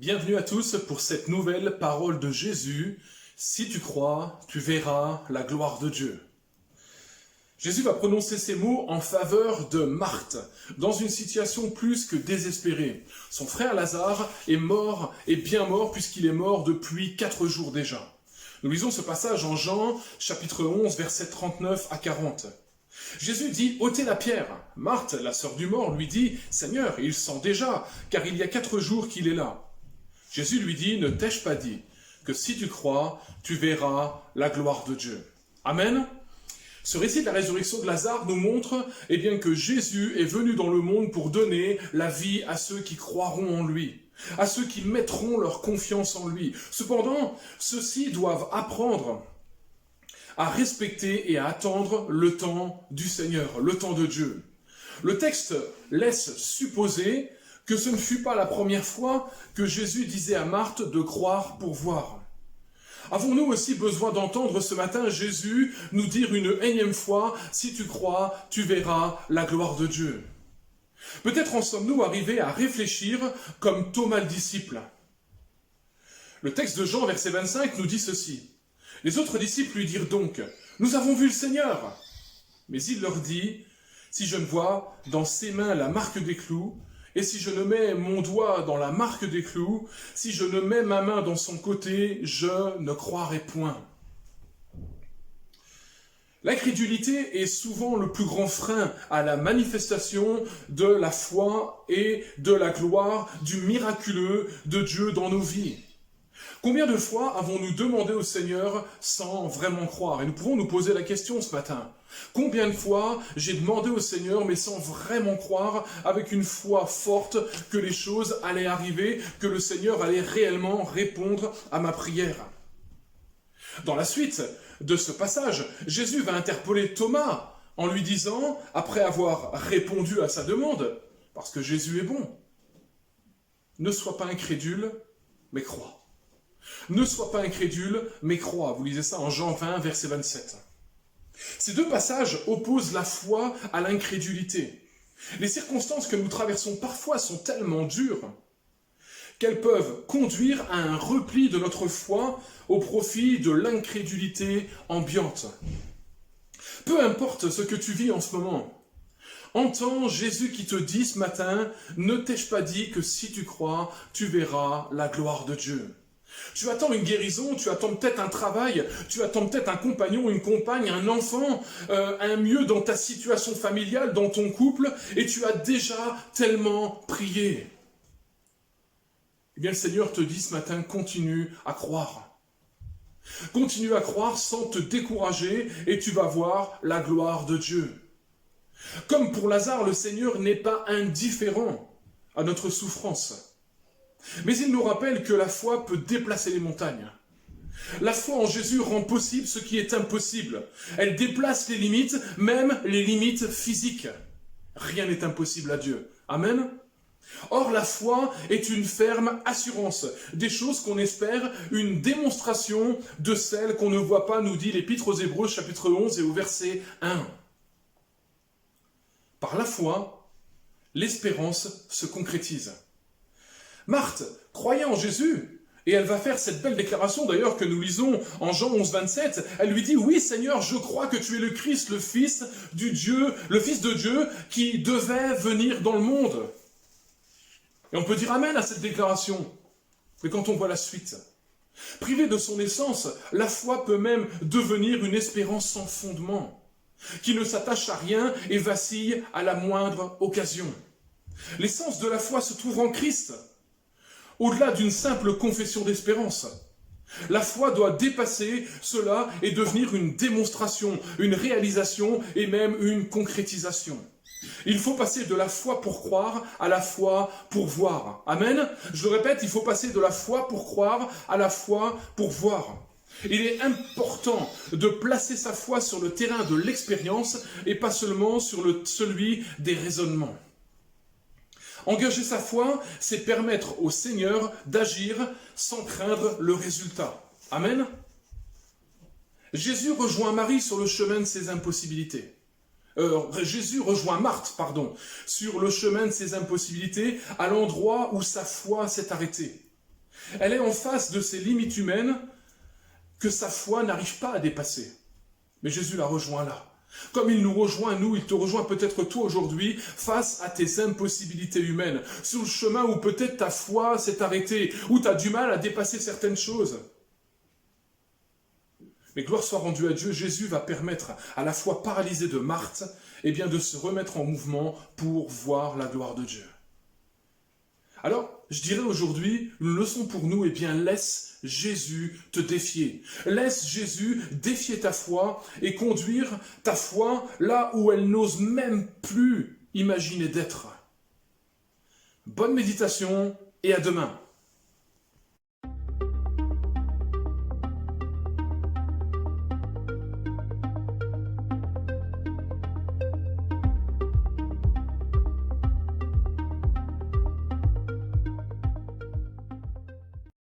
Bienvenue à tous pour cette nouvelle parole de Jésus. Si tu crois, tu verras la gloire de Dieu. Jésus va prononcer ces mots en faveur de Marthe, dans une situation plus que désespérée. Son frère Lazare est mort, et bien mort, puisqu'il est mort depuis 4 jours déjà. Nous lisons ce passage en Jean, chapitre 11, versets 39 à 40. Jésus dit « ôtez la pierre ». Marthe, la sœur du mort, lui dit « Seigneur, il sent déjà, car il y a 4 jours qu'il est là ». Jésus lui dit « Ne t'ai-je pas dit que si tu crois, tu verras la gloire de Dieu ». Amen. Ce récit de la résurrection de Lazare nous montre que Jésus est venu dans le monde pour donner la vie à ceux qui croiront en lui, à ceux qui mettront leur confiance en lui. Cependant, ceux-ci doivent apprendre à respecter et à attendre le temps du Seigneur, le temps de Dieu. Le texte laisse supposer que ce ne fut pas la première fois que Jésus disait à Marthe de croire pour voir. Avons-nous aussi besoin d'entendre ce matin Jésus nous dire une énième fois « Si tu crois, tu verras la gloire de Dieu ». Peut-être en sommes-nous arrivés à réfléchir comme Thomas le disciple. Le texte de Jean, verset 25, nous dit ceci. « Les autres disciples lui dirent donc « Nous avons vu le Seigneur !» Mais il leur dit « Si je ne vois dans ses mains la marque des clous, et si je ne mets mon doigt dans la marque des clous, si je ne mets ma main dans son côté, je ne croirai point. » L'incrédulité est souvent le plus grand frein à la manifestation de la foi et de la gloire du miraculeux de Dieu dans nos vies. Combien de fois avons-nous demandé au Seigneur sans vraiment croire? Et nous pouvons nous poser la question ce matin. Combien de fois j'ai demandé au Seigneur, mais sans vraiment croire, avec une foi forte que les choses allaient arriver, que le Seigneur allait réellement répondre à ma prière? Dans la suite de ce passage, Jésus va interpeller Thomas en lui disant, après avoir répondu à sa demande, parce que Jésus est bon, « Ne sois pas incrédule, mais crois. » Ne sois pas incrédule, mais crois. Vous lisez ça en Jean 20, verset 27. Ces deux passages opposent la foi à l'incrédulité. Les circonstances que nous traversons parfois sont tellement dures qu'elles peuvent conduire à un repli de notre foi au profit de l'incrédulité ambiante. Peu importe ce que tu vis en ce moment, entends Jésus qui te dit ce matin « Ne t'ai-je pas dit que si tu crois, tu verras la gloire de Dieu ?» Tu attends une guérison, tu attends peut-être un travail, tu attends peut-être un compagnon, une compagne, un enfant, un mieux dans ta situation familiale, dans ton couple, et tu as déjà tellement prié. Eh bien, le Seigneur te dit ce matin, continue à croire. Continue à croire sans te décourager, et tu vas voir la gloire de Dieu. Comme pour Lazare, le Seigneur n'est pas indifférent à notre souffrance. Mais il nous rappelle que la foi peut déplacer les montagnes. La foi en Jésus rend possible ce qui est impossible. Elle déplace les limites, même les limites physiques. Rien n'est impossible à Dieu. Amen. Or, la foi est une ferme assurance des choses qu'on espère, une démonstration de celles qu'on ne voit pas, nous dit l'Épître aux Hébreux, chapitre 11 et au verset 1. Par la foi, l'espérance se concrétise. Marthe croyait en Jésus, et elle va faire cette belle déclaration d'ailleurs que nous lisons en Jean 11, 27. Elle lui dit « Oui Seigneur, je crois que tu es le Christ, le Fils de Dieu qui devait venir dans le monde. » Et on peut dire Amen à cette déclaration. Mais quand on voit la suite, privée de son essence, la foi peut même devenir une espérance sans fondement, qui ne s'attache à rien et vacille à la moindre occasion. L'essence de la foi se trouve en Christ. Au-delà d'une simple confession d'espérance, la foi doit dépasser cela et devenir une démonstration, une réalisation et même une concrétisation. Il faut passer de la foi pour croire à la foi pour voir. Amen. Je le répète, il faut passer de la foi pour croire à la foi pour voir. Il est important de placer sa foi sur le terrain de l'expérience et pas seulement sur celui des raisonnements. Engager sa foi, c'est permettre au Seigneur d'agir sans craindre le résultat. Amen. Jésus rejoint Marie sur le chemin de ses impossibilités. Jésus rejoint Marthe, sur le chemin de ses impossibilités, à l'endroit où sa foi s'est arrêtée. Elle est en face de ces limites humaines que sa foi n'arrive pas à dépasser. Mais Jésus la rejoint là. Comme il nous rejoint, nous, il te rejoint peut-être toi aujourd'hui face à tes impossibilités humaines, sur le chemin où peut-être ta foi s'est arrêtée, où tu as du mal à dépasser certaines choses. Mais gloire soit rendue à Dieu, Jésus va permettre à la foi paralysée de Marthe de se remettre en mouvement pour voir la gloire de Dieu. Alors, je dirais aujourd'hui, une leçon pour nous, laisse Jésus te défier. Laisse Jésus défier ta foi et conduire ta foi là où elle n'ose même plus imaginer d'être. Bonne méditation et à demain.